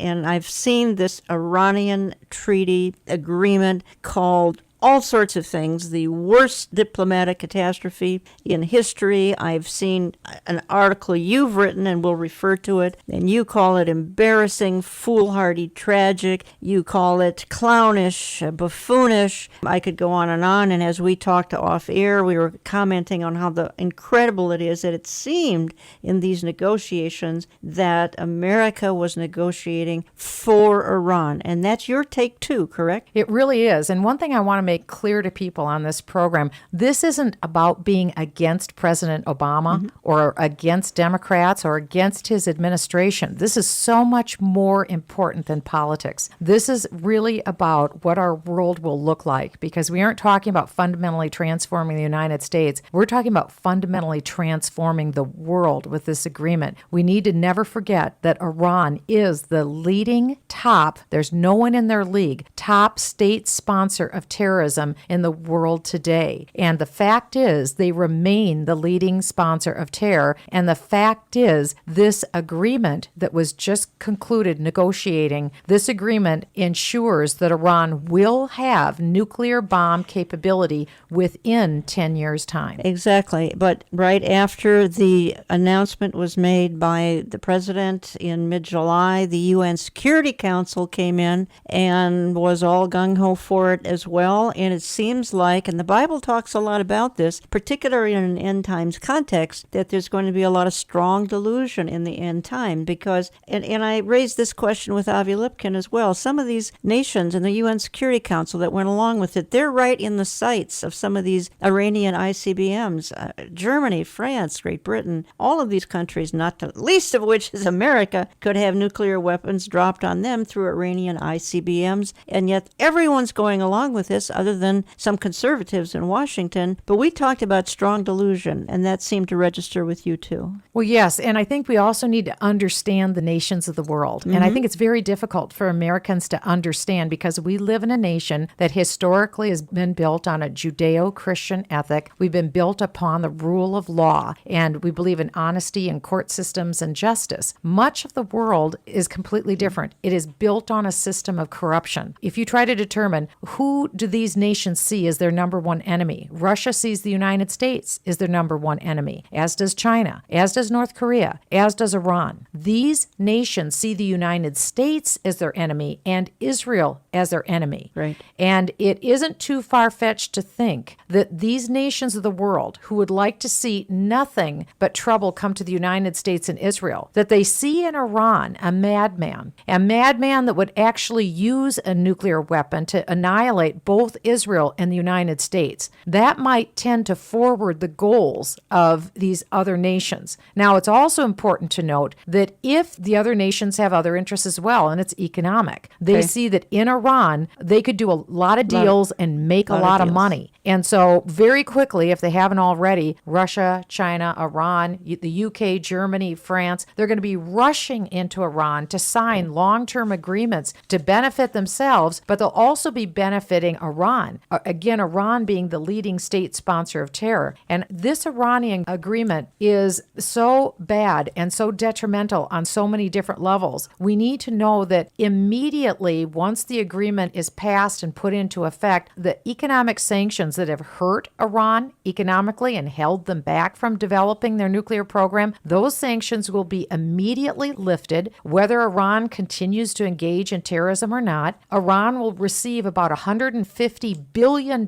and I've seen this Iranian treaty agreement called all sorts of things, the worst diplomatic catastrophe in history. I've seen an article you've written, and we'll refer to it, and you call it embarrassing, foolhardy, tragic. You call it clownish, buffoonish. I could go on, and as we talked off air, we were commenting on how incredible it is that it seemed in these negotiations that America was negotiating for Iran. And that's your take too, correct? It really is. And one thing I want to make clear to people on this program, this isn't about being against President Obama or against Democrats or against his administration. This is so much more important than politics. This is really about what our world will look like, because we aren't talking about fundamentally transforming the United States. We're talking about fundamentally transforming the world with this agreement. We need to never forget that Iran is the leading top, there's no one in their league, top state sponsor of terrorism in the world today. And the fact is, they remain the leading sponsor of terror. And the fact is, this agreement that was just concluded negotiating, this agreement ensures that Iran will have nuclear bomb capability within 10 years' time. Exactly. But right after the announcement was made by the president in mid-July, the UN Security Council came in and was all gung-ho for it as well. And it seems like, and the Bible talks a lot about this, particularly in an end times context, that there's going to be a lot of strong delusion in the end time because, and I raised this question with Avi Lipkin as well, some of these nations in the UN Security Council that went along with it, they're right in the sights of some of these Iranian ICBMs. Germany, France, Great Britain, all of these countries, not the least of which is America, could have nuclear weapons dropped on them through Iranian ICBMs, and yet everyone's going along with this other than some conservatives in Washington. But we talked about strong delusion, and that seemed to register with you too. Well, yes, and I think we also need to understand the nations of the world. And I think it's very difficult for Americans to understand because we live in a nation that historically has been built on a Judeo-Christian ethic. We've been built upon the rule of law, and we believe in honesty and court systems and justice. Much of the world is completely different. It is built on a system of corruption. If you try to determine who do these nations see as their number one enemy, Russia sees the United States as their number one enemy, as does China, as does North Korea, as does Iran. These nations see the United States as their enemy and Israel as their enemy. Right. And it isn't too far-fetched to think that these nations of the world who would like to see nothing but trouble come to the United States and Israel, that they see in Iran a madman that would actually use a nuclear weapon to annihilate both Israel and the United States. That might tend to forward the goals of these other nations. Now, it's also important to note that if the other nations have other interests as well, and it's economic, they see that in Iran, they could do a lot of deals and make a lot of money. And so very quickly, if they haven't already, Russia, China, Iran, the UK, Germany, France, they're going to be rushing into Iran to sign long-term agreements to benefit themselves, but they'll also be benefiting Iran. Again, Iran being the leading state sponsor of terror. And this Iranian agreement is so bad and so detrimental on so many different levels. We need to know that immediately, once the agreement is passed and put into effect, the economic sanctions that have hurt Iran economically and held them back from developing their nuclear program, those sanctions will be immediately lifted. Whether Iran continues to engage in terrorism or not, Iran will receive about $150 billion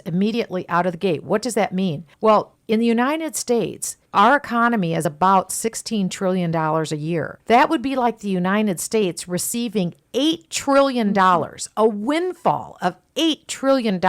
immediately out of the gate. What does that mean? Well, in the United States, our economy is about $16 trillion a year. That would be like the United States receiving $8 trillion, a windfall of $8 trillion.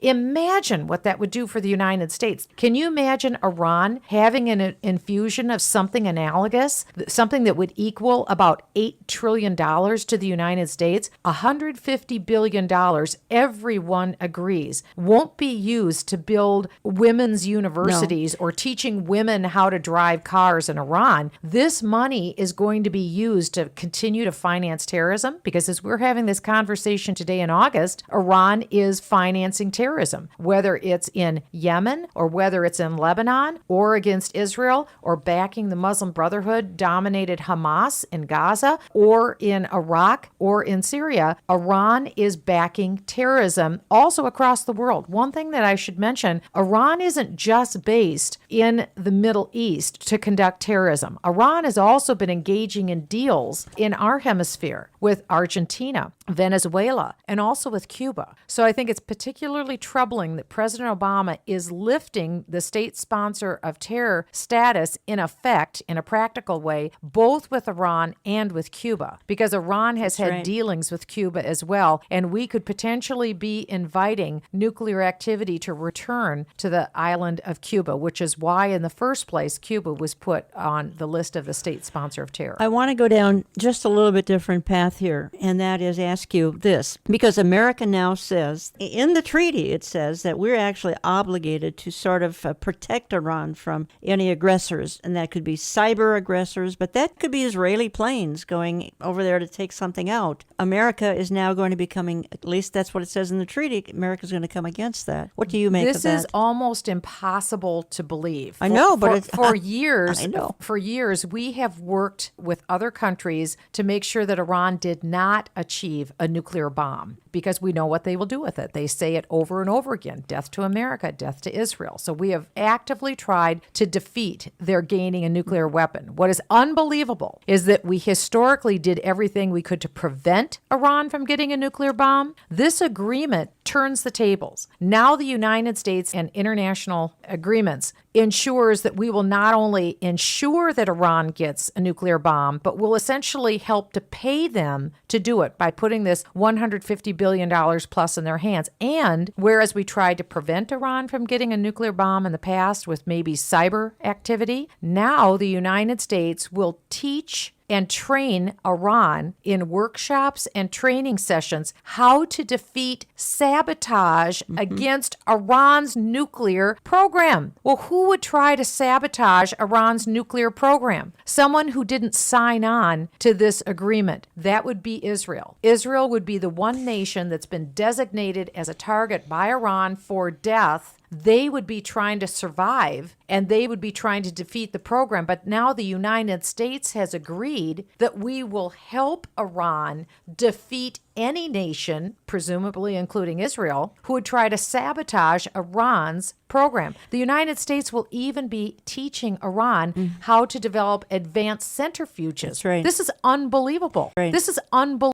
Imagine what that would do for the United States. Can you imagine Iran having an infusion of something analogous, something that would equal about $8 trillion to the United States? $150 billion, everyone agrees, won't be used to build women's universities or teaching women in how to drive cars in Iran. This money is going to be used to continue to finance terrorism, because as we're having this conversation today in August, Iran is financing terrorism, whether it's in Yemen or whether it's in Lebanon or against Israel or backing the Muslim Brotherhood dominated Hamas in Gaza or in Iraq or in Syria. Iran is backing terrorism also across the world. One thing that I should mention, Iran isn't just based in the Middle East to conduct terrorism. Iran has also been engaging in deals in our hemisphere with Argentina, Venezuela, and also with Cuba. So I think it's particularly troubling that President Obama is lifting the state sponsor of terror status in effect, in a practical way, both with Iran and with Cuba, because Iran has had dealings with Cuba as well, and we could potentially be inviting nuclear activity to return to the island of Cuba, which is why in the first place Cuba was put on the list of the state sponsor of terror. I want to go down just a little bit different path here, and that is ask you this, because America now says, in the treaty, it says that we're actually obligated to sort of protect Iran from any aggressors, and that could be cyber aggressors, but that could be Israeli planes going over there to take something out. America is now going to be coming, at least that's what it says in the treaty, America's going to come against that. What do you make of that? This is almost impossible to believe. I know, but for years, I know. For years, we have worked with other countries to make sure that Iran did not achieve a nuclear bomb, because we know what they will do with it. They say it over and over again: death to America, death to Israel. So we have actively tried to defeat their gaining a nuclear weapon. What is unbelievable is that we historically did everything we could to prevent Iran from getting a nuclear bomb. This agreement turns the tables. Now the United States and international agreements ensures that we will not only ensure that Iran gets a nuclear bomb, but will essentially help to pay them to do it by putting this $150 billion plus in their hands. And whereas we tried to prevent Iran from getting a nuclear bomb in the past with maybe cyber activity, now the United States will teach and train Iran in workshops and training sessions how to defeat sabotage against Iran's nuclear program. Well, who would try to sabotage Iran's nuclear program? Someone who didn't sign on to this agreement. That would be Israel. Israel would be the one nation that's been designated as a target by Iran for death. They would be trying to survive, and they would be trying to defeat the program. But now the United States has agreed that we will help Iran defeat any nation, presumably including Israel, who would try to sabotage Iran's program. The United States will even be teaching Iran how to develop advanced centrifuges. That's right. This is unbelievable. Right. This is unbelievable.